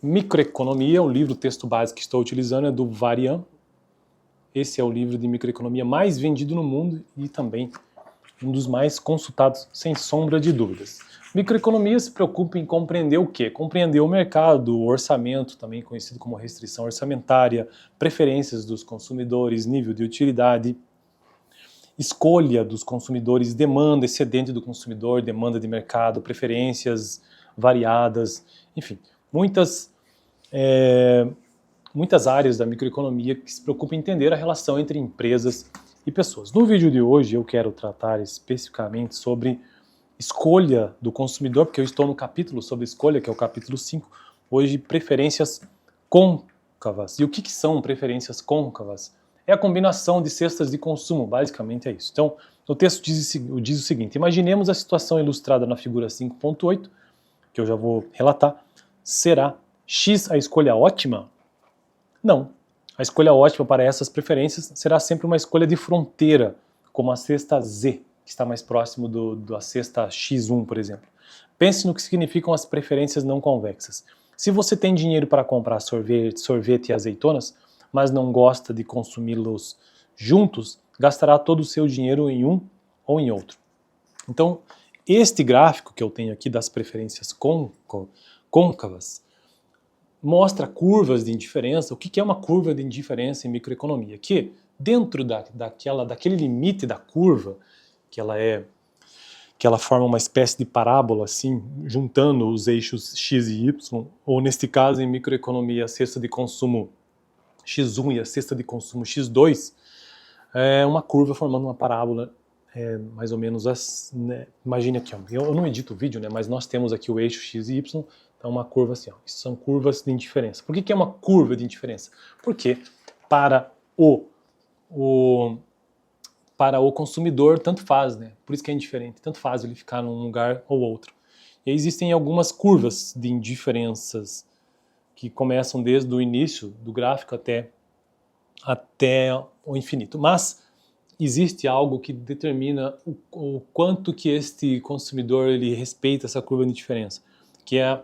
Microeconomia, o livro, o texto básico que estou utilizando é do Varian. Esse é o livro de microeconomia mais vendido no mundo e também um dos mais consultados, sem sombra de dúvidas. Microeconomia se preocupa em compreender o quê? Compreender o mercado, o orçamento, também conhecido como restrição orçamentária, preferências dos consumidores, nível de utilidade, escolha dos consumidores, demanda excedente do consumidor, demanda de mercado, preferências variadas, enfim, muitas áreas da microeconomia que se preocupam em entender a relação entre empresas e pessoas. No vídeo de hoje eu quero tratar especificamente sobre escolha do consumidor, porque eu estou no capítulo sobre escolha, que é o capítulo 5, hoje preferências côncavas. E o que são preferências côncavas? É a combinação de cestas de consumo, basicamente é isso. Então, o texto diz o seguinte: imaginemos a situação ilustrada na figura 5.8, que eu já vou relatar. Será X a escolha ótima? Não. A escolha ótima para essas preferências será sempre uma escolha de fronteira, como a cesta Z, que está mais próximo da cesta X1, por exemplo. Pense no que significam as preferências não convexas. Se você tem dinheiro para comprar sorvete e azeitonas, mas não gosta de consumi-los juntos, gastará todo o seu dinheiro em um ou em outro. Então, este gráfico que eu tenho aqui das preferências côncavas mostra curvas de indiferença. O que é uma curva de indiferença em microeconomia? Que dentro daquele limite da curva, que ela forma uma espécie de parábola, assim, juntando os eixos X e Y, ou neste caso, em microeconomia, a cesta de consumo X1 e a cesta de consumo X2, é uma curva formando uma parábola, mais ou menos assim, né? Imagine aqui, ó, eu não edito o vídeo, né, mas nós temos aqui o eixo X e Y, então uma curva assim, ó, isso são curvas de indiferença. Por que é uma curva de indiferença? Porque para o consumidor, tanto faz, né? Por isso que é indiferente, tanto faz ele ficar num lugar ou outro. E aí existem algumas curvas de indiferenças que começam desde o início do gráfico até o infinito. Mas existe algo que determina o quanto que este consumidor ele respeita essa curva de indiferença, que é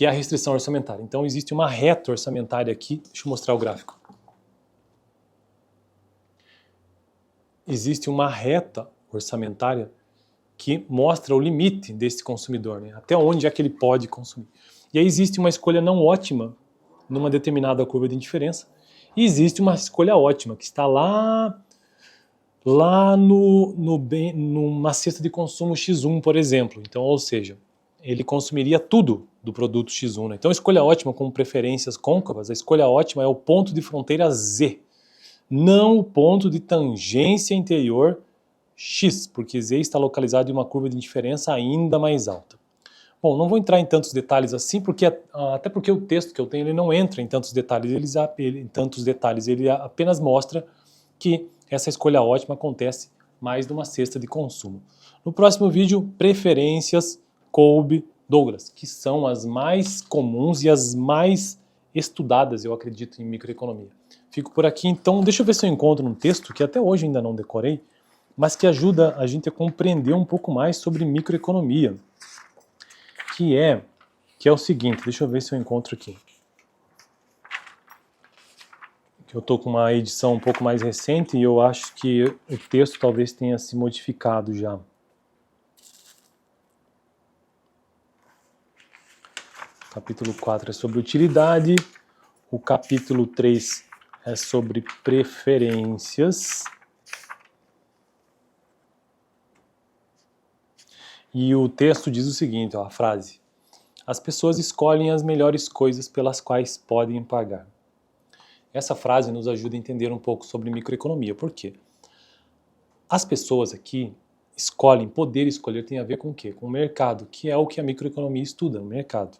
a restrição orçamentária. Então existe uma reta orçamentária aqui, deixa eu mostrar o gráfico. Existe uma reta orçamentária que mostra o limite desse consumidor, né? Até onde é que ele pode consumir. E aí existe uma escolha não ótima numa determinada curva de indiferença e existe uma escolha ótima que está lá numa cesta de consumo X1, por exemplo. Então, ou seja, ele consumiria tudo do produto X1, né? Então, a escolha ótima com preferências côncavas, a escolha ótima é o ponto de fronteira Z, não o ponto de tangência interior X, porque Z está localizado em uma curva de indiferença ainda mais alta. Bom, não vou entrar em tantos detalhes assim, até porque o texto que eu tenho ele não entra em tantos detalhes, ele apenas mostra que essa escolha ótima acontece mais numa cesta de consumo. No próximo vídeo, preferências Kolbe-Douglas, que são as mais comuns e as mais estudadas, eu acredito, em microeconomia. Fico por aqui, então deixa eu ver se eu encontro um texto que até hoje ainda não decorei, mas que ajuda a gente a compreender um pouco mais sobre microeconomia, que é o seguinte, deixa eu ver se eu encontro aqui. Que eu estou com uma edição um pouco mais recente e eu acho que o texto talvez tenha se modificado já. O capítulo 4 é sobre utilidade, o capítulo 3 é sobre preferências e o texto diz o seguinte, ó, a frase: as pessoas escolhem as melhores coisas pelas quais podem pagar. Essa frase nos ajuda a entender um pouco sobre microeconomia. Por quê? As pessoas aqui poder escolher tem a ver com o quê? Com o mercado, que é o que a microeconomia estuda, o mercado.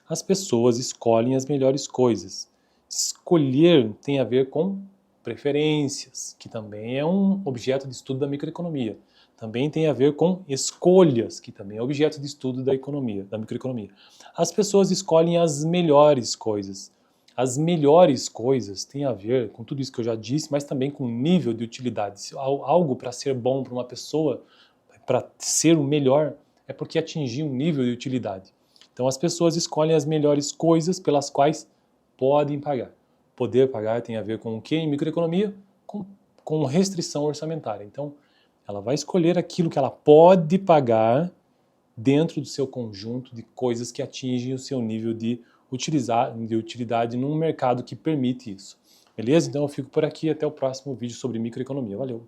As pessoas escolhem as melhores coisas. Escolher tem a ver com preferências, que também é um objeto de estudo da microeconomia. Também tem a ver com escolhas, que também é objeto de estudo da microeconomia. As pessoas escolhem as melhores coisas. As melhores coisas têm a ver com tudo isso que eu já disse, mas também com nível de utilidade. Algo para ser bom para uma pessoa, para ser o melhor, é porque atingir um nível de utilidade. Então as pessoas escolhem as melhores coisas pelas quais podem pagar. Poder pagar tem a ver com o que em microeconomia? Com restrição orçamentária. Então ela vai escolher aquilo que ela pode pagar dentro do seu conjunto de coisas que atingem o seu nível de utilidade num mercado que permite isso. Beleza? Então eu fico por aqui, até o próximo vídeo sobre microeconomia. Valeu!